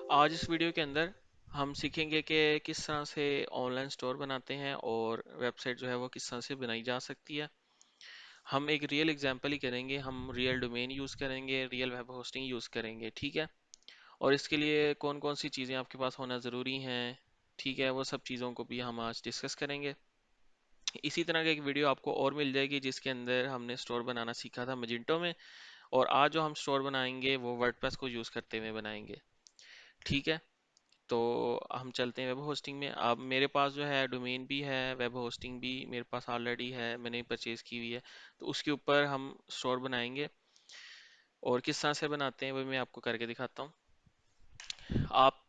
आज इस वीडियो के अंदर हम सीखेंगे कि किस तरह से ऑनलाइन स्टोर बनाते हैं और वेबसाइट जो है वो किस तरह से बनाई जा सकती है। हम एक रियल एग्जांपल ही करेंगे, हम रियल डोमेन यूज़ करेंगे, रियल वेब होस्टिंग यूज़ करेंगे, ठीक है। और इसके लिए कौन कौन सी चीज़ें आपके पास होना ज़रूरी हैं, ठीक है, वो सब चीज़ों को भी हम आज डिस्कस करेंगे। इसी तरह का एक वीडियो आपको और मिल जाएगी जिसके अंदर हमने स्टोर बनाना सीखा था मजिंटो में, और आज जो हम स्टोर बनाएंगे वो वर्डप्रेस को यूज़ करते हुए बनाएंगे, ठीक है। तो हम चलते हैं वेब होस्टिंग में। अब मेरे पास जो है डोमेन भी है, वेब होस्टिंग भी मेरे पास ऑलरेडी है, मैंने परचेज़ की हुई है। तो उसके ऊपर हम स्टोर बनाएंगे, और किस तरह से बनाते हैं वो मैं आपको करके दिखाता हूँ। आप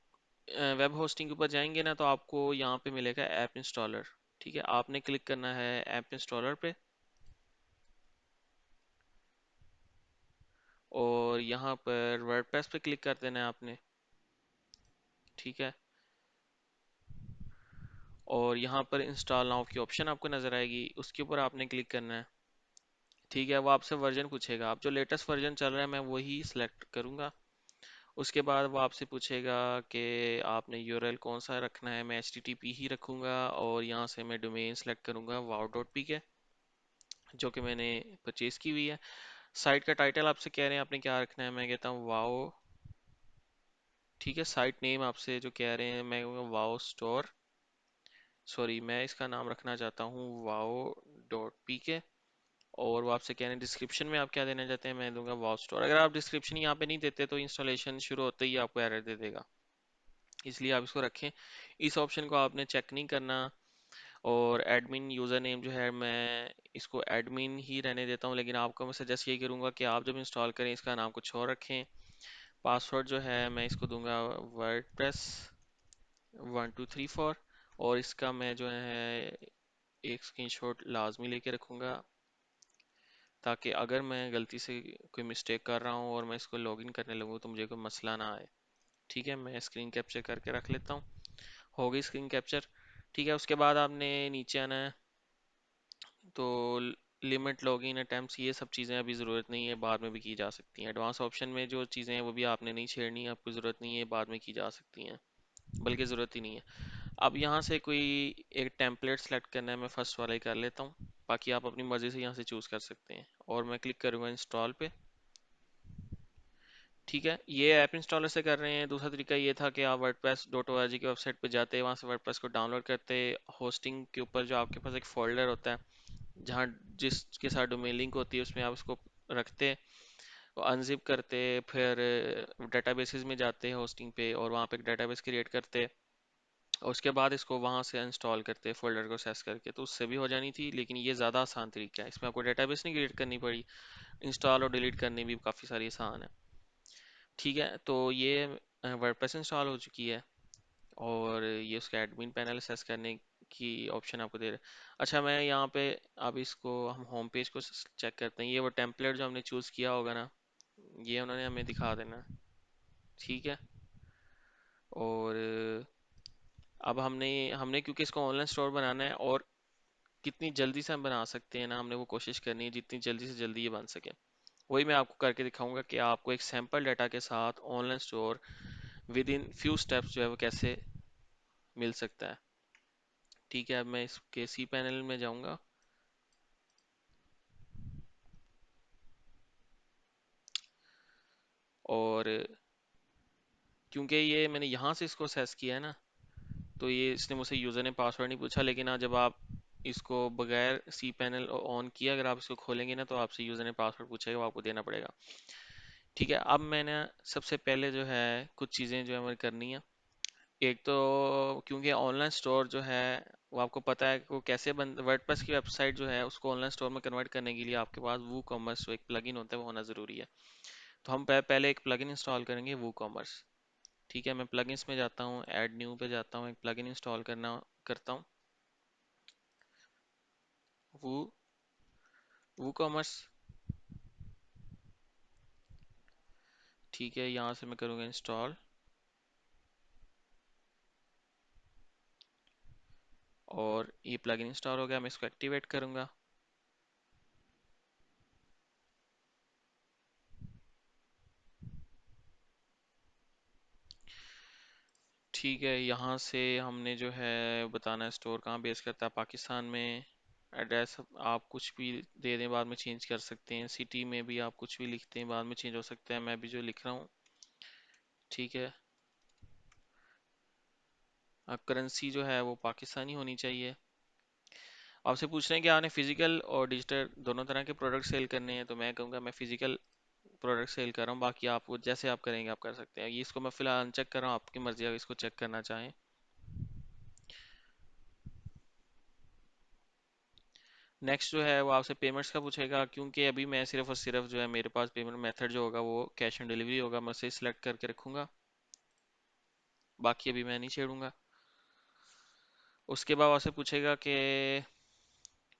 वेब होस्टिंग के ऊपर जाएंगे ना, तो आपको यहाँ पे मिलेगा ऐप इंस्टॉलर, ठीक है। आपने क्लिक करना है ऐप इंस्टॉलर पे, और यहाँ पर वर्डप्रेस पे क्लिक कर देना है आपने, ठीक है। और यहाँ पर इंस्टॉल नाउ की ऑप्शन आपको नज़र आएगी, उसके ऊपर आपने क्लिक करना है, ठीक है। वो आपसे वर्जन पूछेगा, आप जो लेटेस्ट वर्जन चल रहा है मैं वही सिलेक्ट करूँगा। उसके बाद वो आपसे पूछेगा कि आपने यूआरएल कौन सा रखना है, मैं एचटीटीपी ही रखूँगा, और यहाँ से मैं डोमेन सेलेक्ट करूँगा wow.pk, जो कि मैंने परचेज़ की हुई है। साइट का टाइटल आपसे कह रहे हैं आपने क्या रखना है, मैं कहता हूँ वाओ, ठीक है। साइट नेम आपसे जो कह रहे हैं मैं वाओ स्टोर, सॉरी मैं इसका नाम रखना चाहता हूँ wow.pk। और वो आपसे कह रहे हैं डिस्क्रिप्शन में आप क्या देना चाहते हैं, मैं दूंगा वाव स्टोर। अगर आप डिस्क्रिप्शन यहाँ पे नहीं देते तो इंस्टॉलेशन शुरू होते ही आपको एरर दे देगा, इसलिए आप इसको रखें। इस ऑप्शन को आपने चेक नहीं करना। और एडमिन यूज़र नेम जो है मैं इसको एडमिन ही रहने देता हूँ, लेकिन आपको मैं सजेस्ट यही करूँगा कि आप जब इंस्टॉल करें इसका नाम कुछ और रखें। पासवर्ड जो है मैं इसको दूंगा वर्डप्रेस 1234, और इसका मैं जो है एक स्क्रीनशॉट लाजमी लेके रखूँगा, ताकि अगर मैं गलती से कोई मिस्टेक कर रहा हूँ और मैं इसको लॉगिन करने लगूँ तो मुझे कोई मसला ना आए, ठीक है। मैं स्क्रीन कैप्चर करके रख लेता हूँ। हो गई स्क्रीन कैप्चर, ठीक है। उसके बाद आपने नीचे आना है, तो लिमिट लॉगिन अटैम्प्ट्स ये सब चीज़ें अभी ज़रूरत नहीं है, बाद में भी की जा सकती हैं। एडवांस ऑप्शन में जो चीज़ें हैं वो भी आपने नहीं छेड़नी, आपको ज़रूरत नहीं है, बाद में की जा सकती हैं, बल्कि ज़रूरत ही नहीं है। अब यहाँ से कोई एक टेम्पलेट सेलेक्ट करना है, मैं फर्स्ट वाला ही कर लेता हूँ, बाकी आप अपनी मर्ज़ी से यहाँ से चूज़ कर सकते हैं। और मैं क्लिक करूँगा इंस्टॉल पे, ठीक है। ये ऐप इंस्टॉलर से कर रहे हैं। दूसरा तरीका ये था कि आप WordPress dot O R G की वेबसाइट पे जाते, वहाँ से वर्डप्रेस को डाउनलोड करते, होस्टिंग के ऊपर जो आपके पास एक फोल्डर होता है जहाँ जिसके साथ डोमेन लिंक होती है उसमें आप उसको रखते, अनजिप करते, फिर डेटाबेसेस में जाते हैं होस्टिंग पे, और वहाँ पे एक डेटाबेस क्रिएट करते, और उसके बाद इसको वहाँ से इंस्टॉल करते फोल्डर को एक्सेस करके। तो उससे भी हो जानी थी, लेकिन ये ज़्यादा आसान तरीका है, इसमें आपको डेटाबेस नहीं क्रिएट करनी पड़ी, इंस्टॉल और डिलीट करनी भी काफ़ी सारी आसान है, ठीक है। तो ये वर्डप्रेस इंस्टॉल हो चुकी है, और ये उसका एडमिन पैनल एक्सेस करने की ऑप्शन आपको दे रहा है। अच्छा, मैं यहाँ पे अब इसको हम होम पेज को चेक करते हैं। ये वो टेम्पलेट जो हमने चूज़ किया होगा ना, ये उन्होंने हमें दिखा देना, ठीक है। और अब हमने हमने क्योंकि इसको ऑनलाइन स्टोर बनाना है, और कितनी जल्दी से हम बना सकते हैं ना, हमने वो कोशिश करनी है जितनी जल्दी से जल्दी ये बन सके। वही मैं आपको करके दिखाऊंगा कि आपको एक सैम्पल डाटा के साथ online store with in few steps जो है वो कैसे मिल सकता है, ठीक है। अब मैं इसके सी पैनल में जाऊंगा, और क्योंकि ये मैंने यहाँ से इसको सेस किया है ना, तो ये इसने मुझसे यूज़र ने पासवर्ड नहीं पूछा। लेकिन आज जब आप इसको बगैर सी पैनल ऑन किया, अगर आप इसको खोलेंगे ना, तो आपसे यूज़र ने पासवर्ड पूछेगा, वो आपको देना पड़ेगा, ठीक है। अब मैंने सबसे पहले जो है कुछ चीज़ें जो है हमें करनी है। एक तो क्योंकि ऑनलाइन स्टोर जो है वो आपको पता है कि वो कैसे बन, वर्डप्रेस की वेबसाइट जो है उसको ऑनलाइन स्टोर में कन्वर्ट करने के लिए आपके पास वू कॉमर्स जो एक प्लगइन होता है वो होना ज़रूरी है। तो हम पहले एक प्लगइन इंस्टॉल करेंगे वू कॉमर्स, ठीक है। मैं प्लगइन्स में जाता हूँ, ऐड न्यू पे जाता हूँ, एक प्लगइन इंस्टॉल करना करता हूँ, वू वू कॉमर्स, ठीक है। यहाँ से मैं करूँगा इंस्टॉल, और ये प्लगइन इंस्टॉल हो गया। मैं इसको एक्टिवेट करूँगा, ठीक है, यहाँ से हमने जो है बताना है स्टोर कहाँ बेस करता है, पाकिस्तान में। एड्रेस आप कुछ भी दे दें, बाद में चेंज कर सकते हैं। सिटी में भी आप कुछ भी लिखते हैं, बाद में चेंज हो सकता है। मैं भी जो लिख रहा हूँ, ठीक है। करेंसी जो है वो पाकिस्तानी होनी चाहिए। आपसे पूछ रहे हैं कि आपने फिजिकल और डिजिटल दोनों तरह के प्रोडक्ट सेल करने हैं, तो मैं कहूँगा मैं फिजिकल प्रोडक्ट सेल कर रहा हूँ। बाकी आप जैसे आप करेंगे आप कर सकते हैं। ये इसको मैं फिलहाल अनचेक कर रहा हूँ, आपकी मर्जी अगर इसको चेक करना चाहें। नेक्स्ट जो है वो आपसे पेमेंट्स का पूछेगा, क्योंकि अभी मैं सिर्फ और सिर्फ जो है मेरे पास पेमेंट मेथड जो होगा वो कैश ऑन डिलीवरी होगा, मैं उसे सिलेक्ट करके रखूँगा। बाकी अभी मैं नहीं छेड़ूंगा। उसके बाद आपसे पूछेगा कि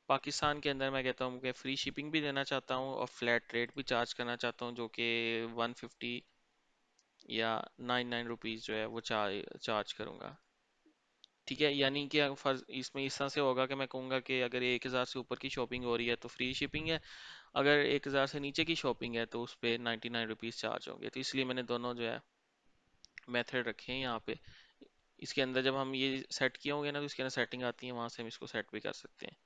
पाकिस्तान के अंदर मैं कहता हूँ कि फ्री शिपिंग भी देना चाहता हूँ और फ्लैट रेट भी चार्ज करना चाहता हूँ, जो कि 150 या 99 रुपीज़ जो है वो चार्ज करूँगा। ठीक है, यानी कि अगर फर्ज इसमें इस तरह से होगा कि मैं कहूँगा कि अगर 1000 से ऊपर की शॉपिंग हो रही है तो फ्री शिपिंग है, अगर 1000 से नीचे की शॉपिंग है तो उस पर 99 रुपीज़ चार्ज होंगे। तो इसलिए मैंने दोनों जो है मेथड रखे हैं यहाँ पे। इसके अंदर जब हम ये सेट किए होंगे ना, तो इसके अंदर सेटिंग आती है, वहाँ से हम इसको सेट भी कर सकते हैं।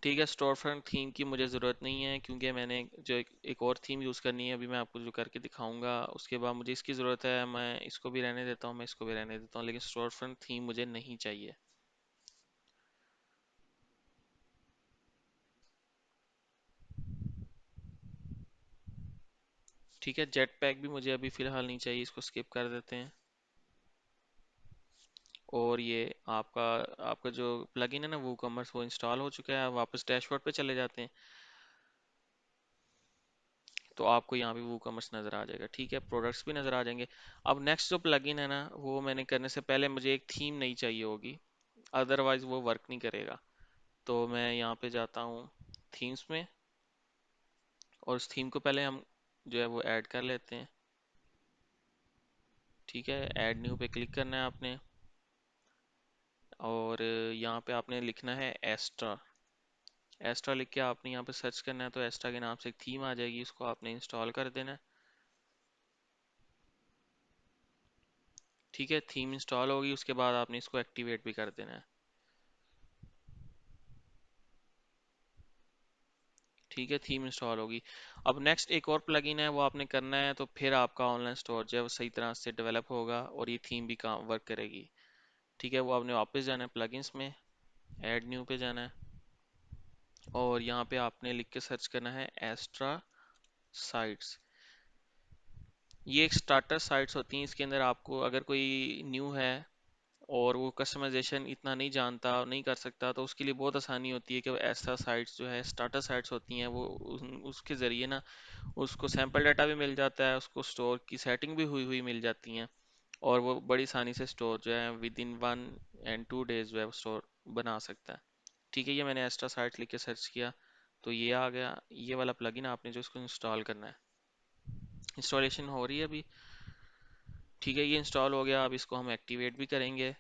ठीक है, स्टोर फ्रंट थीम की मुझे ज़रूरत नहीं है, क्योंकि मैंने जो एक और थीम यूज़ करनी है, अभी मैं आपको जो करके दिखाऊंगा। उसके बाद मुझे इसकी ज़रूरत है, मैं इसको भी रहने देता हूँ, मैं इसको भी रहने देता हूँ, लेकिन स्टोर फ्रंट थीम मुझे नहीं चाहिए। ठीक है, जेट पैक भी मुझे अभी फ़िलहाल नहीं चाहिए, इसको स्किप कर देते हैं। और ये आपका आपका जो प्लगइन है ना वो कॉमर्स, वो इंस्टॉल हो चुका है। आप वापस डैशबोर्ड पे चले जाते हैं, तो आपको यहाँ पे वो कॉमर्स नज़र आ जाएगा। ठीक है, प्रोडक्ट्स भी नज़र आ जाएंगे। अब नेक्स्ट जो प्लगइन है ना, वो मैंने करने से पहले मुझे एक थीम नहीं चाहिए होगी, अदरवाइज वो वर्क नहीं करेगा। तो मैं यहाँ पे जाता हूँ थीम्स में, और उस थीम को पहले हम जो है वो ऐड कर लेते हैं। ठीक है, ऐड न्यू पे क्लिक करना है आपने, और यहाँ पे आपने लिखना है एस्ट्रा। एस्ट्रा लिख के आपने यहाँ पे सर्च करना है, तो एस्ट्रा के नाम से एक थीम आ जाएगी, उसको आपने इंस्टॉल कर देना है। ठीक है, थीम इंस्टॉल होगी, उसके बाद आपने इसको एक्टिवेट भी कर देना है। ठीक है, थीम इंस्टॉल होगी। अब नेक्स्ट एक और प्लगइन है, वो आपने करना है, तो फिर आपका ऑनलाइन स्टोर जो है वो सही तरह से डेवलप होगा और ये थीम भी काम वर्क करेगी। ठीक है, वो आपने वापस जाना है प्लगइन्स में, ऐड न्यू पे जाना है, और यहाँ पे आपने लिख के सर्च करना है एस्ट्रा साइट्स। ये एक स्टार्टर साइट्स होती हैं, इसके अंदर आपको अगर कोई न्यू है और वो कस्टमाइजेशन इतना नहीं जानता और नहीं कर सकता, तो उसके लिए बहुत आसानी होती है कि वो ऐसा साइट्स जो है स्टार्टर साइट्स होती हैं, वो उसके ज़रिए ना उसको सैम्पल डाटा भी मिल जाता है, उसको स्टोर की सेटिंग भी हुई हुई मिल जाती हैं, और वो बड़ी आसानी से स्टोर जो है विद इन 1 and 2 days जो है स्टोर बना सकता है। ठीक है, ये मैंने एक्स्ट्रा साइट लिख के सर्च किया, तो ये आ गया। ये वाला प्लगइन आपने जो इसको इंस्टॉल करना है, इंस्टॉलेशन हो रही है अभी। ठीक है, ये इंस्टॉल हो गया, अब इसको हम एक्टिवेट भी करेंगे।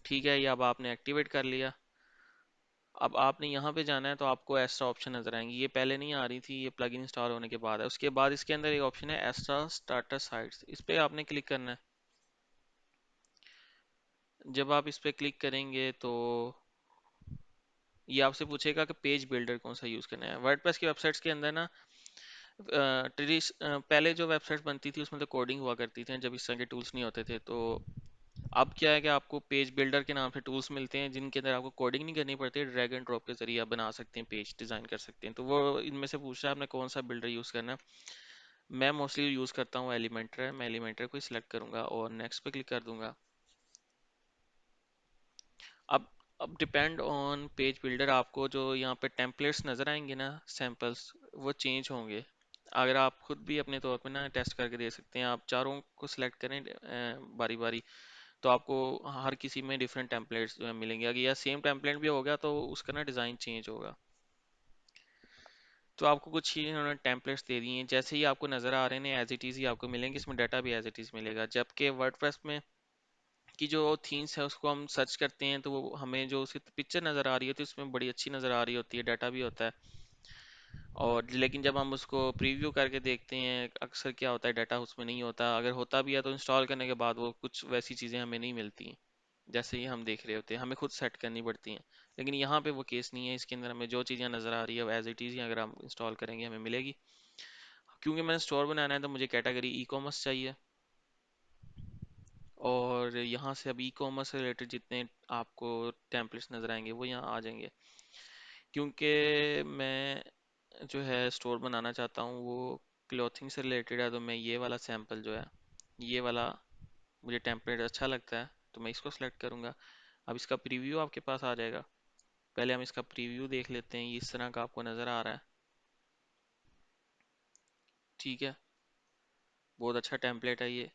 ठीक है, ये अब आपने एक्टिवेट कर लिया। अब आपने यहाँ पे जाना है, तो आपको एक्स्ट्रा ऑप्शन नजर आएंगी, ये पहले नहीं आ रही थी, ये प्लगइन इंस्टॉल होने के बाद है। उसके बाद इसके अंदर एक ऑप्शन है एक्स्ट्रा स्टार्टर साइट्स, इस पे आपने क्लिक करना है। जब आप इस पे क्लिक करेंगे तो ये आपसे पूछेगा कि पेज बिल्डर कौन सा यूज़ करना है। वर्डप्रेस की वेबसाइट्स के अंदर ना पहले जो वेबसाइट्स बनती थी उसमें तो कोडिंग हुआ करती थी, जब इस तरह के टूल्स नहीं होते थे। तो अब क्या है कि आपको पेज बिल्डर के नाम से टूल्स मिलते हैं, जिनके अंदर आपको कोडिंग नहीं करनी पड़ती, ड्रैग एंड ड्रॉप के जरिए आप बना सकते हैं, पेज डिज़ाइन कर सकते हैं। तो वो इनमें से पूछ रहा है आपने कौन सा बिल्डर यूज़ करना है। मैं मोस्टली यूज़ करता हूँ एलिमेंटर, मैं एलिमेंटर को ही सिलेक्ट करूंगा और नेक्स्ट पे क्लिक कर दूंगा। अब अब डिपेंड ऑन पेज बिल्डर, आपको जो यहाँ पे टेम्पलेट्स नज़र आएंगे ना, सैम्पल्स, वो चेंज होंगे। अगर आप खुद भी अपने तौर पे ना टेस्ट करके दे सकते हैं, आप चारों को सिलेक्ट करें बारी बारी, तो आपको हर किसी में डिफरेंट टेम्पलेट्स जो है मिलेंगे। अगर यह सेम टेम्पलेट भी हो गया तो उसका ना डिज़ाइन चेंज होगा। तो आपको कुछ ही इन्होंने टेम्पलेट्स दे दिए हैं, जैसे ही आपको नज़र आ रहे हैं एज इट इज़ ही आपको मिलेंगे, इसमें डाटा भी एज इट इज़ मिलेगा। जबकि वर्डप्रेस में की जो थीम्स है उसको हम सर्च करते हैं, तो वो हमें जो उसकी पिक्चर नज़र आ रही होती है उसमें बड़ी अच्छी नज़र आ रही होती है, डाटा भी होता है। और लेकिन जब हम उसको प्रीव्यू करके देखते हैं अक्सर क्या होता है, डाटा उसमें नहीं होता, अगर होता भी है तो इंस्टॉल करने के बाद वो कुछ वैसी चीज़ें हमें नहीं मिलती जैसे ये हम देख रहे होते हैं, हमें खुद सेट करनी पड़ती हैं। लेकिन यहाँ पे वो केस नहीं है, इसके अंदर हमें जो चीज़ें नज़र आ रही है वो एज इट इज़ ही अगर हम इंस्टॉल करेंगे हमें मिलेगी। क्योंकि मैंने स्टोर बनाना है तो मुझे कैटेगरी ई कॉमर्स चाहिए, और यहाँ से अब ई कॉमर्स से रिलेटेड जितने आपको टेम्पलेट्स नज़र आएंगे वो यहाँ आ जाएंगे। क्योंकि मैं जो है स्टोर बनाना चाहता हूँ वो क्लॉथिंग से रिलेटेड है, तो मैं ये वाला सैंपल जो है, ये वाला मुझे टेम्पलेट अच्छा लगता है तो मैं इसको सेलेक्ट करूँगा। अब इसका प्रीव्यू आपके पास आ जाएगा। पहले हम इसका प्रीव्यू देख लेते हैं, ये इस तरह का आपको नज़र आ रहा है। ठीक है, बहुत अच्छा टेम्पलेट है ये,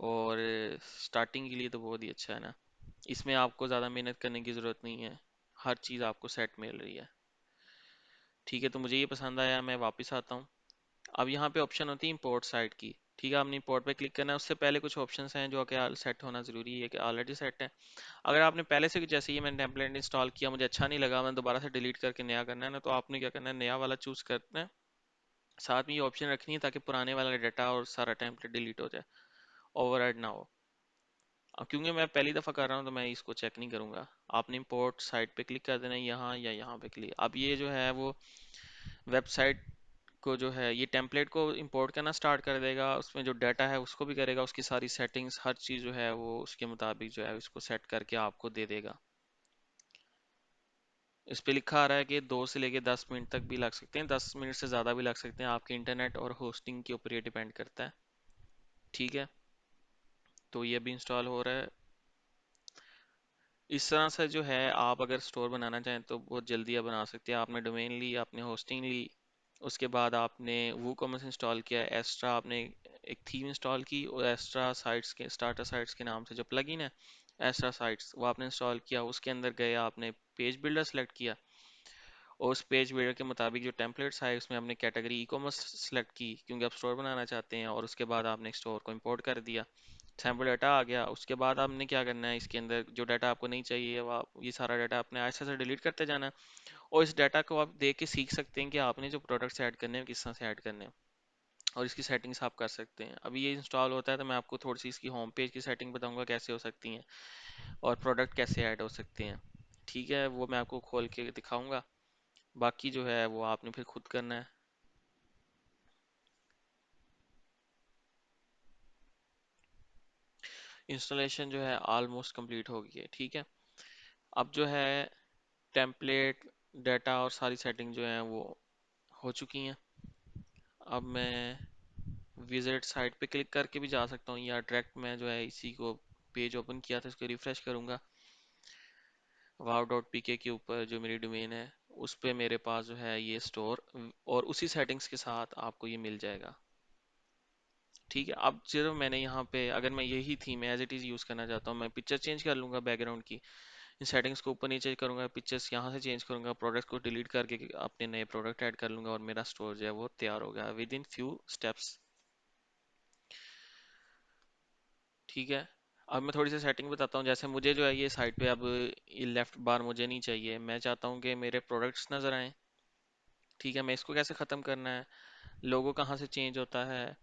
और स्टार्टिंग के लिए तो बहुत ही अच्छा है ना। इसमें आपको ज़्यादा मेहनत करने की ज़रूरत नहीं है, हर चीज़ आपको सेट मिल रही है। ठीक है, तो मुझे ये पसंद आया, मैं वापस आता हूँ। अब यहाँ पे ऑप्शन होती है इंपोर्ट साइट की। ठीक है, आपने इंपोर्ट पे क्लिक करना है, उससे पहले कुछ ऑप्शंस हैं जो कि सेट होना ज़रूरी है कि ऑलरेडी सेट है। अगर आपने पहले से, जैसे ही मैंने टेम्पलेट इंस्टॉल किया मुझे अच्छा नहीं लगा, मैंने दोबारा से डिलीट करके नया करना है ना, तो आपने क्या करना है, नया वाला चूज़ करना है। साथ में ये ऑप्शन रखनी है ताकि पुराने वाला डाटा और सारा टेम्पलेट डिलीट हो जाए, ओवरराइड ना हो। अब क्योंकि मैं पहली दफ़ा कर रहा हूँ तो मैं इसको चेक नहीं करूँगा। आपने इंपोर्ट साइट पे क्लिक कर देना है, यहाँ या यहाँ पे क्लिक। अब ये जो है वो वेबसाइट को जो है ये टेम्पलेट को इंपोर्ट करना स्टार्ट कर देगा, उसमें जो डाटा है उसको भी करेगा, उसकी सारी सेटिंग्स हर चीज़ जो है वो उसके मुताबिक जो है उसको सेट करके आपको दे देगा। इस पे लिखा आ रहा है कि 2 से लेके 10 मिनट तक भी लग सकते हैं, 10 मिनट से ज़्यादा भी लग सकते हैं, आपके इंटरनेट और होस्टिंग के ऊपर ये डिपेंड करता है। ठीक है, तो ये भी इंस्टॉल हो रहा है। इस तरह से जो है आप अगर स्टोर बनाना चाहें तो बहुत जल्दी आप बना सकते हैं। आपने डोमेन ली, आपने होस्टिंग ली, उसके बाद आपने वो कॉमर्स इंस्टॉल किया, एक्स्ट्रा आपने एक थीम इंस्टॉल की, और एक्स्ट्रा साइट्स के, स्टार्टर साइट्स के नाम से जो प्लगइन है एक्स्ट्रा साइट्स, वो आपने इंस्टॉल किया। उसके अंदर गए, आपने पेज बिल्डर सेलेक्ट किया, और उस पेज बिल्डर के मुताबिक जो टेम्पलेट्स आए उसमें हमने कैटेगरी ई कॉमर्स सेलेक्ट की क्योंकि आप स्टोर बनाना चाहते हैं, और उसके बाद आपने स्टोर को इंपोर्ट कर दिया। सैम्पल डाटा आ गया। उसके बाद आपने क्या करना है, इसके अंदर जो डाटा आपको नहीं चाहिए वो ये सारा डाटा आपने ऐसे ऐसे डिलीट करते जाना है, और इस डाटा को आप देख के सीख सकते हैं कि आपने जो प्रोडक्ट्स ऐड करने हैं किस तरह से ऐड करने हैं, और इसकी सेटिंग्स आप कर सकते हैं। अभी ये इंस्टॉल होता है तो मैं आपको थोड़ी सी इसकी होम पेज की सेटिंग बताऊंगा कैसे हो सकती हैं, और प्रोडक्ट कैसे ऐड हो सकते हैं। ठीक है, वो मैं आपको खोल के दिखाऊंगा, बाकी जो है वो आपने फिर खुद करना है। इंस्टॉलेशन जो है ऑलमोस्ट कंप्लीट हो गई है। ठीक है, अब जो है टेम्पलेट, डाटा और सारी सेटिंग जो है वो हो चुकी हैं। अब मैं विजिट साइट पे क्लिक करके भी जा सकता हूँ, या डायरेक्ट मैं जो है इसी को पेज ओपन किया था इसको रिफ्रेश करूँगा, wow.pk के ऊपर जो मेरी डोमेन है उस पे मेरे पास जो है ये स्टोर, और उसी सेटिंग्स के साथ आपको ये मिल जाएगा। ठीक है, अब सिर्फ मैंने यहाँ पे, अगर मैं यही theme as it is use करना चाहता हूँ, मैं पिक्चर चेंज कर लूँगा बैकग्राउंड की, इन सेटिंग्स को ऊपर नीचे करूँगा, पिक्चर्स यहाँ से चेंज करूँगा, प्रोडक्ट्स को डिलीट करके अपने नए प्रोडक्ट ऐड कर लूँगा, और मेरा स्टोर जो है वो तैयार हो गया विद इन फ्यू स्टेप्स। ठीक है, अब मैं थोड़ी सी सेटिंग बताता हूँ। जैसे मुझे जो है ये साइट पे अब ये लेफ्ट बार मुझे नहीं चाहिए, मैं चाहता हूँ कि मेरे प्रोडक्ट्स नज़र आएँ। ठीक है, मैं इसको कैसे ख़त्म करना है, लोगो कहाँ से चेंज होता है,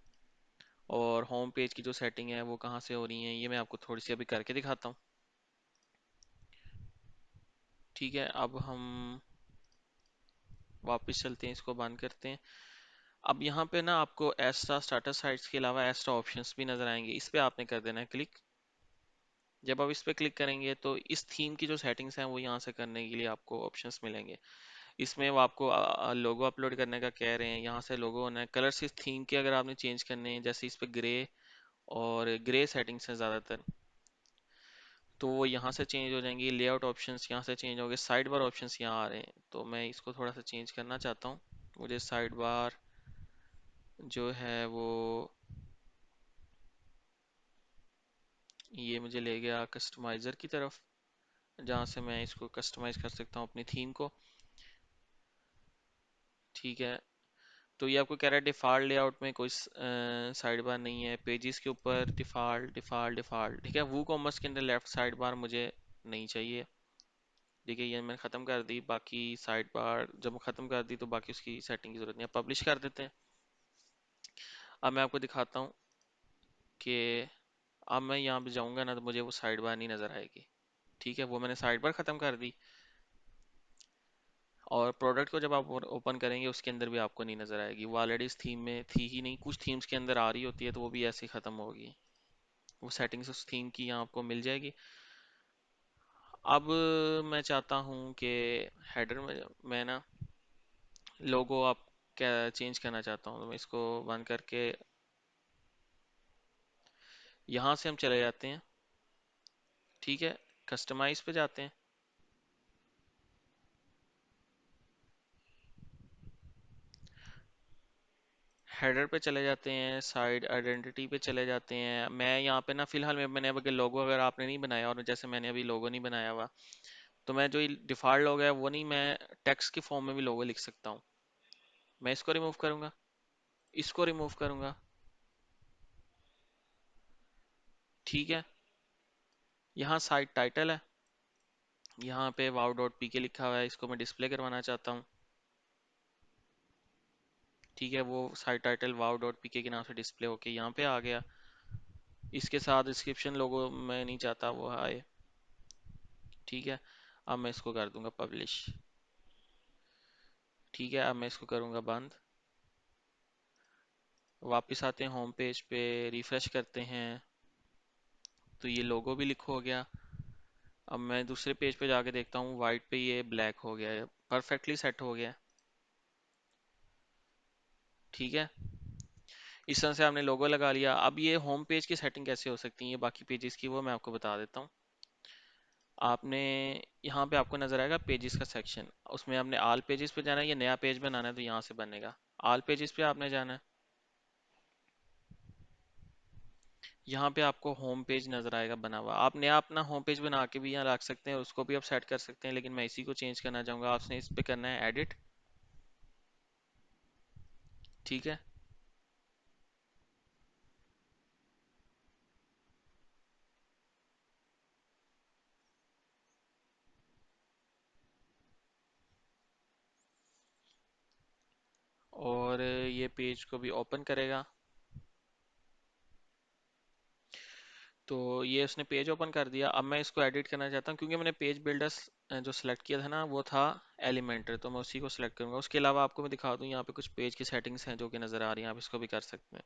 और होम पेज की जो सेटिंग है वो कहाँ से हो रही है, ये मैं आपको थोड़ी सी अभी करके दिखाता हूँ। ठीक है, अब हम वापस चलते हैं, इसको बंद करते हैं। अब यहाँ पे ना आपको एक्स्ट्रा स्टार्टर साइट्स के अलावा एक्स्ट्रा ऑप्शंस भी नज़र आएंगे, इस पे आपने कर देना है क्लिक। जब आप इस पे क्लिक करेंगे तो इस थीम की जो सेटिंग्स हैं वो यहाँ से करने के लिए आपको ऑप्शंस मिलेंगे। इसमें वो आपको लोगो अपलोड करने का कह रहे हैं, यहाँ से लोगो होना है। कलर्स इस थीम के अगर आपने चेंज करने हैं, जैसे इस पे ग्रे और ग्रे सेटिंग्स हैं ज़्यादातर, तो वो यहाँ से चेंज हो जाएंगी। लेआउट ऑप्शंस यहाँ से चेंज हो गए, साइड बार ऑप्शंस यहाँ आ रहे हैं, तो मैं इसको थोड़ा सा चेंज करना चाहता हूँ। मुझे साइड बार जो है वो, ये मुझे ले गया कस्टमाइज़र की तरफ, जहाँ से मैं इसको कस्टमाइज़ कर सकता हूँ अपनी थीम को। ठीक है, तो ये आपको कह रहा है डिफ़ॉल्ट लेआउट में कोई साइड बार नहीं है, पेजेस के ऊपर डिफ़ॉल्ट डिफ़ॉल्ट डिफ़ॉल्ट। ठीक है, वो कॉमर्स के अंदर लेफ्ट साइड बार मुझे नहीं चाहिए। देखिए ये मैंने ख़त्म कर दी। बाकी साइड बार जब ख़त्म कर दी तो बाकी उसकी सेटिंग की ज़रूरत नहीं है, पब्लिश कर देते हैं। अब मैं आपको दिखाता हूँ कि अब मैं यहाँ पे जाऊँगा ना तो मुझे वो साइड बार नहीं नज़र आएगी। ठीक है, वो मैंने साइड बार ख़त्म कर दी। और प्रोडक्ट को जब आप ओपन करेंगे उसके अंदर भी आपको नहीं नज़र आएगी, वो ऑलरेडी इस थीम में थी ही नहीं। कुछ थीम्स के अंदर आ रही होती है तो वो भी ऐसे ही ख़त्म होगी। वो सेटिंग्स उस थीम की यहाँ आपको मिल जाएगी। अब मैं चाहता हूँ कि हेडर में मैं ना लोगो आप क्या चेंज करना चाहता हूँ, तो मैं इसको बंद करके यहाँ से हम चले जाते हैं। ठीक है, कस्टमाइज पे जाते हैं। हेडर पे चले जाते हैं, साइड आइडेंटिटी पे चले जाते हैं। मैं यहाँ पे ना फिलहाल मैंने अब लोगो अगर आपने नहीं बनाया, और जैसे मैंने अभी लोगो नहीं बनाया हुआ, तो मैं जो डिफ़ॉल्ट लोगो है वो नहीं, मैं टेक्स्ट के फॉर्म में भी लोगो लिख सकता हूँ। मैं इसको रिमूव करूँगा, इसको रिमूव करूँगा। ठीक है, यहाँ साइड टाइटल है, यहाँ पे वाव डॉट पी के लिखा हुआ है, इसको मैं डिस्प्ले करवाना चाहता हूँ। ठीक है, वो साइड टाइटल वाव डॉट पी के नाम से डिस्प्ले होके यहाँ पे आ गया। इसके साथ डिस्क्रिप्शन लोगो मैं नहीं चाहता वो आए। ठीक है, अब मैं इसको कर दूंगा पब्लिश। ठीक है, अब मैं इसको करूंगा बंद। वापस आते हैं होम पेज पे, रिफ्रेश करते हैं, तो ये लोगो भी लिखो हो गया। अब मैं दूसरे पेज पे जाके देखता हूँ, वाइट पे ये ब्लैक हो गया है, परफेक्टली सेट हो गया है। ठीक है, इस तरह से आपने लोगो लगा लिया। अब ये होम पेज की सेटिंग कैसे हो सकती है ये बाकी पेजेस की, वो मैं आपको बता देता हूँ। आपने यहाँ पे आपको नजर आएगा पेजेस का सेक्शन, उसमें आपने ऑल पेजेस पे जाना है या नया पेज बनाना है, तो यहाँ से बनेगा। ऑल पेजेस पे आपने जाना है। यहाँ पे आपको होम पेज नजर आएगा बना हुआ, आप नया अपना होम पेज बना के भी यहाँ रख सकते हैं, उसको भी आप सेट कर सकते हैं, लेकिन मैं इसी को चेंज करना चाहूँगा। आपने इस पे करना है एडिट। ठीक है, और ये पेज को भी ओपन करेगा। तो ये उसने पेज ओपन कर दिया। अब मैं इसको एडिट करना चाहता हूँ, क्योंकि मैंने पेज बिल्डर जो सिलेक्ट किया था ना वो था एलिमेंटर, तो मैं उसी को सिलेक्ट करूंगा। उसके अलावा आपको मैं दिखा दूँ, यहाँ पे कुछ पेज की सेटिंग्स हैं जो कि नज़र आ रही हैं, आप इसको भी कर सकते हैं।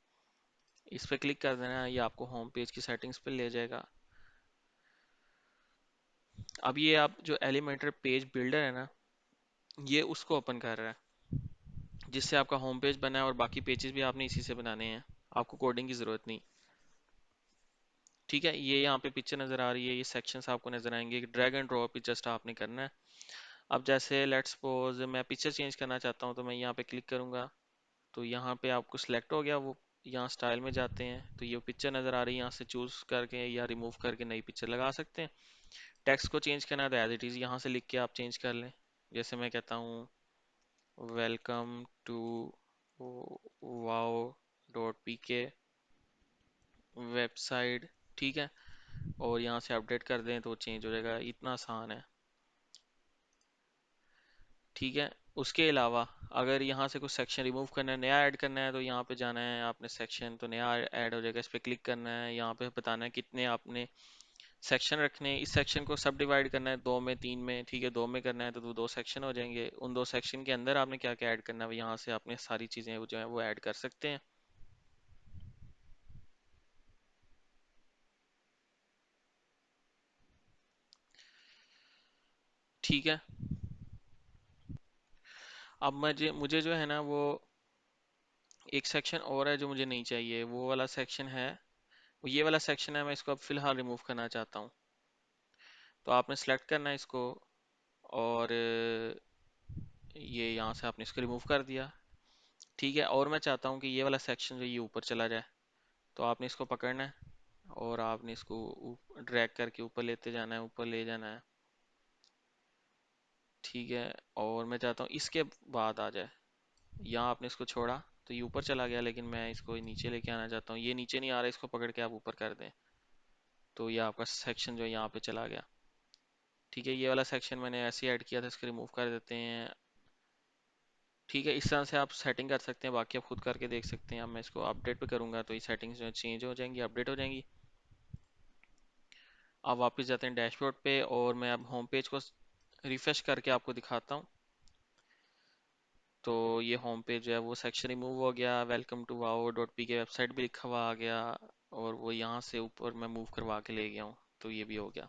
इस पर क्लिक कर देना है, ये आपको होम पेज की सेटिंग्स पे ले जाएगा। अब ये आप जो एलिमेंटर पेज बिल्डर है ना, ये उसको ओपन कर रहा है जिससे आपका होम पेज बना है, और बाकी पेजेस भी आपने इसी से बनाने हैं, आपको कोडिंग की ज़रूरत नहीं। ठीक है, ये यहाँ पे पिक्चर नज़र आ रही है, ये सेक्शंस आपको नज़र आएंगे, ड्रैग एंड ड्रॉप जस्ट आपने करना है। अब जैसे लेट्स सपोज मैं पिक्चर चेंज करना चाहता हूँ, तो मैं यहाँ पे क्लिक करूँगा, तो यहाँ पे आपको सिलेक्ट हो गया वो। यहाँ स्टाइल में जाते हैं तो ये पिक्चर नज़र आ रही है, यहाँ से चूज़ करके या रिमूव करके नई पिक्चर लगा सकते हैं। टेक्स्ट को चेंज करना है तो एज इट इज़ यहाँ से लिख के आप चेंज कर लें। जैसे मैं कहता हूँ welcome to wow dot P K website. ठीक है, और यहाँ से अपडेट कर दें तो चेंज हो जाएगा, इतना आसान है। ठीक है, उसके अलावा अगर यहाँ से कुछ सेक्शन रिमूव करना है, नया ऐड करना है, तो यहाँ पे जाना है आपने सेक्शन, तो नया ऐड हो जाएगा। इस पर क्लिक करना है, यहाँ पे बताना है कितने आपने सेक्शन रखने हैं। इस सेक्शन को सब डिवाइड करना है, दो में तीन में। ठीक है, दो में करना है तो दो सेक्शन हो जाएंगे। उन दो सेक्शन के अंदर आपने क्या क्या ऐड करना है, यहाँ से आपने सारी चीज़ें जो है वो ऐड कर सकते हैं। ठीक है, अब मुझे मुझे जो है ना वो एक सेक्शन और है जो मुझे नहीं चाहिए, वो वाला सेक्शन है, वो ये वाला सेक्शन है, मैं इसको अब फिलहाल रिमूव करना चाहता हूँ। तो आपने सेलेक्ट करना है इसको, और ये यहाँ से आपने इसको रिमूव कर दिया। ठीक है, और मैं चाहता हूँ कि ये वाला सेक्शन जो ये ऊपर चला जाए, तो आपने इसको पकड़ना है और आपने इसको ड्रैग करके ऊपर लेते जाना है, ऊपर ले जाना है। ठीक है, और मैं चाहता हूँ इसके बाद आ जाए, यहाँ आपने इसको छोड़ा तो ये ऊपर चला गया, लेकिन मैं इसको नीचे लेके आना चाहता हूँ, ये नीचे नहीं आ रहा, इसको पकड़ के आप ऊपर कर दें, तो ये आपका सेक्शन जो है यहाँ पे चला गया। ठीक है, ये वाला सेक्शन मैंने ऐसे ऐड किया था, इसको रिमूव कर देते हैं। ठीक है, इस तरह से आप सेटिंग कर सकते हैं, बाकी आप खुद करके देख सकते हैं। अब मैं इसको अपडेट पे करूँगा तो ये सेटिंग्स जो है चेंज हो जाएंगी, अपडेट हो जाएंगी। आप वापस जाते हैं डैशबोर्ड पे, और मैं अब होम पेज को रिफ्रेश करके आपको दिखाता हूँ। तो ये होम पेज जो है वो सेक्शन रिमूव हो गया, welcome to wow dot P K website भी लिखा हुआ आ गया, और वो यहाँ से ऊपर मैं मूव करवा के ले गया हूँ, तो ये भी हो गया।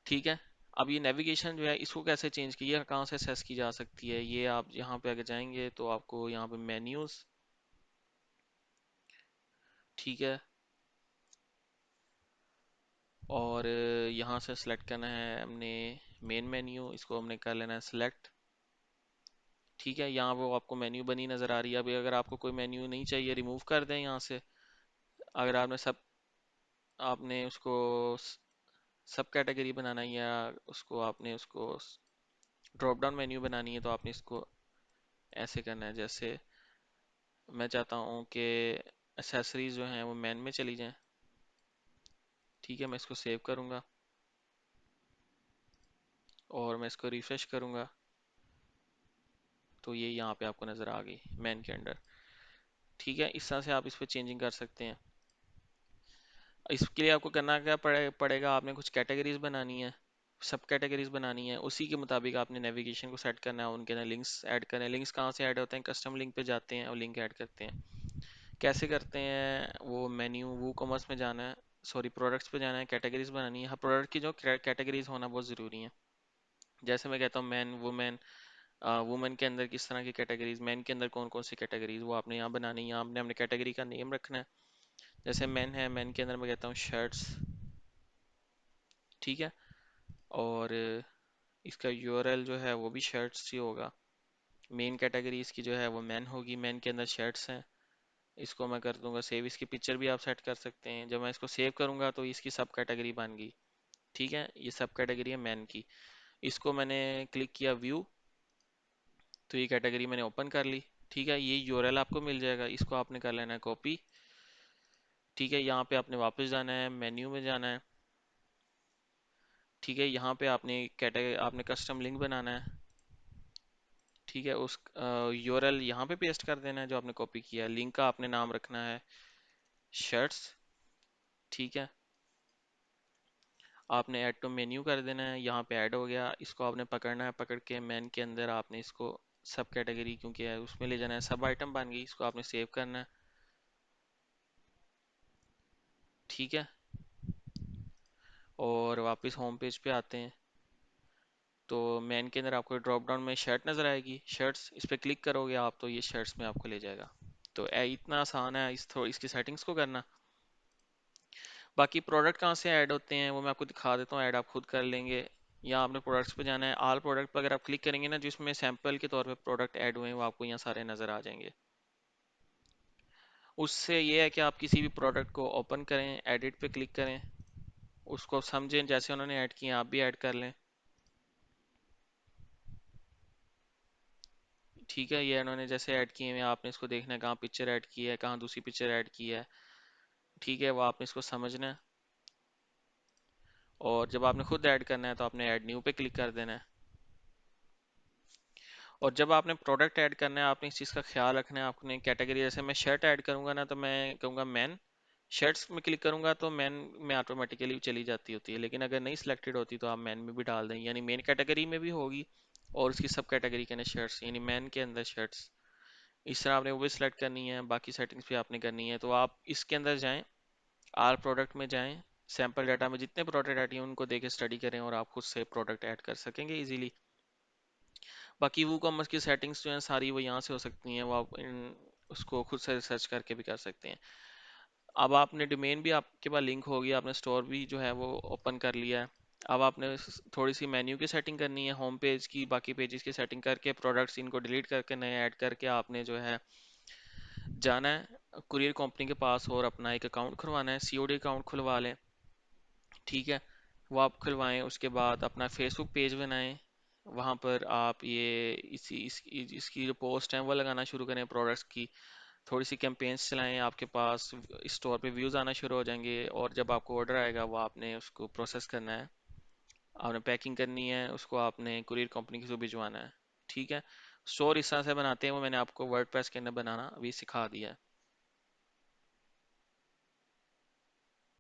ठीक है, अब ये नेविगेशन जो है इसको कैसे चेंज की, कहाँ से एक्सेस की जा सकती है, ये आप यहाँ पे अगर जाएंगे तो आपको यहाँ पे मेन्यूज, ठीक है, और यहाँ से सेलेक्ट करना है हमने मेन मेन्यू, इसको हमने कर लेना है सिलेक्ट। ठीक है, यहाँ वो आपको मेन्यू बनी नज़र आ रही है। अभी अगर आपको कोई मेन्यू नहीं चाहिए, रिमूव कर दें यहाँ से। अगर आपने उसको सब कैटेगरी बनाना है, या उसको आपने उसको ड्रॉप डाउन मेन्यू बनानी है, तो आपने इसको ऐसे करना है। जैसे मैं चाहता हूँ कि एसेसरीज जो हैं वो मेन में चली जाएं। ठीक है, मैं इसको सेव करूँगा और मैं इसको रिफ्रेश करूँगा, तो ये यहाँ पे आपको नज़र आ गई मेन के अंडर। ठीक है, इस तरह से आप इस पर चेंजिंग कर सकते हैं। इसके लिए आपको करना क्या पड़ेगा, आपने कुछ कैटेगरीज बनानी है, सब कैटेगरीज बनानी है, उसी के मुताबिक आपने नेविगेशन को सेट करना है, उनके अंदर लिंक्स ऐड करने हैं। लिंक्स कहाँ से ऐड होते हैं, कस्टम लिंक पे जाते हैं और लिंक ऐड करते हैं। कैसे करते हैं, वो मेन्यू वो कॉमर्स में जाना है, सॉरी प्रोडक्ट्स पे जाना है, कैटेगरीज बनानी है। हर प्रोडक्ट की जो कैटेगरीज होना बहुत ज़रूरी है। जैसे मैं कहता हूँ मैन वुमेन, वुमेन के अंदर किस तरह की कैटेगरीज, मैन के अंदर कौन कौन सी कैटेगरीज, वो आपने यहाँ बनानी है। यहाँ आपने अपने कैटेगरी का नेम रखना है। जैसे मैन है, मैन के अंदर मैं कहता हूँ शर्ट्स। ठीक है, और इसका यूआरएल जो है वो भी शर्ट्स ही होगा। मेन कैटेगरी इसकी जो है वो मैन होगी, मैन के अंदर शर्ट्स हैं। इसको मैं कर दूंगा सेव, इसकी पिक्चर भी आप सेट कर सकते हैं। जब मैं इसको सेव करूंगा तो इसकी सब कैटेगरी बन गई। ठीक है, ये सब कैटेगरी है मैन की। इसको मैंने क्लिक किया व्यू, तो ये कैटेगरी मैंने ओपन कर ली। ठीक है, ये यूआरएल आपको मिल जाएगा, इसको आपने कर लेना है कॉपी। ठीक है, यहाँ पे आपने वापस जाना है, मेन्यू में जाना है। ठीक है, यहाँ पे आपने कस्टम लिंक बनाना है। ठीक है, उस यूआरएल यहाँ पे पेस्ट कर देना है जो आपने कॉपी किया है। लिंक का आपने नाम रखना है शर्ट्स। ठीक है, आपने ऐड टू मेन्यू कर देना है, यहाँ पे ऐड हो गया। इसको आपने पकड़ना है, पकड़ के मैन के अंदर आपने इसको सब कैटेगरी क्योंकि है उसमें ले जाना है, सब आइटम बन गई। इसको आपने सेव करना है। ठीक है, और वापस होम पेज पे आते हैं। तो मैन के अंदर आपको ड्रॉप डाउन में शर्ट नज़र आएगी, शर्ट्स, इस पर क्लिक करोगे आप तो ये शर्ट्स में आपको ले जाएगा। तो इतना आसान है इसकी सेटिंग्स को करना। बाकी प्रोडक्ट कहाँ से ऐड होते हैं वो मैं आपको दिखा देता हूँ, ऐड आप खुद कर लेंगे। या आपने प्रोडक्ट्स पे जाना है, ऑल प्रोडक्ट पर अगर आप क्लिक करेंगे ना, जिसमें सैंपल के तौर पे प्रोडक्ट ऐड हुए हैं वो आपको यहाँ सारे नज़र आ जाएंगे। उससे ये है कि आप किसी भी प्रोडक्ट को ओपन करें, एडिट पे क्लिक करें, उसको समझें, जैसे उन्होंने ऐड किए आप भी ऐड कर लें। ठीक है, ये उन्होंने जैसे ऐड किए हैं आपने इसको देखना है, कहाँ पिक्चर ऐड की है, कहाँ दूसरी पिक्चर ऐड की है। ठीक है, वो आपने इसको समझना है। और जब आपने खुद ऐड करना है तो आपने ऐड न्यू पे क्लिक कर देना है। और जब आपने प्रोडक्ट ऐड करना है आपने इस चीज़ का ख्याल रखना है। आपने कैटेगरी, जैसे मैं शर्ट ऐड करूंगा ना तो मैं कहूँगा मैन, शर्ट्स में क्लिक करूंगा तो मैन में ऑटोमेटिकली चली जाती होती है। लेकिन अगर नहीं सिलेक्टेड होती तो आप मैन में भी डाल दें, यानी मेन कैटेगरी में भी होगी और उसकी सब कैटेगरी के अंदर शर्ट्स, यानी मैन के अंदर शर्ट्स। इस तरह आपने वो भी सिलेक्ट करनी है, बाकी सेटिंग्स भी आपने करनी है। तो आप इसके अंदर जाएं, आल प्रोडक्ट में जाएं, सैम्पल डाटा में जितने प्रोडक्ट ऐड हैं उनको देख के स्टडी करें और आप खुद से प्रोडक्ट ऐड कर सकेंगे इजीली। बाकी वो कॉमर्स की सेटिंग्स जो हैं सारी वो यहाँ से हो सकती हैं, वो आप उसको खुद से रिसर्च करके भी कर सकते हैं। अब आपने डोमेन भी आपके पास लिंक होगी, आपने स्टोर भी जो है वो ओपन कर लिया है। अब आपने थोड़ी सी मेन्यू की सेटिंग करनी है, होम पेज की, बाकी पेजेस की सेटिंग करके प्रोडक्ट्स इनको डिलीट करके नए ऐड करके आपने जो है जाना है कुरियर कंपनी के पास और अपना एक अकाउंट खुलवाना है, सीओडी अकाउंट खुलवा लें। ठीक है, वो आप खुलवाएं, उसके बाद अपना फेसबुक पेज बनाएं। वहाँ पर आप ये इसकी जो पोस्ट हैं वो लगाना शुरू करें प्रोडक्ट्स की। थोड़ी सी कैंपेन्स चलाएं, आपके पास स्टोर पे व्यूज़ आना शुरू हो जाएंगे और जब आपको ऑर्डर आएगा वो आपने उसको प्रोसेस करना है। आपने पैकिंग करनी है, उसको आपने कुरियर कंपनी के थ्रू भिजवाना है। ठीक है। स्टोर इस तरह से बनाते हैं, वो मैंने आपको वर्डप्रेस के अंदर बनाना अभी सिखा दिया है।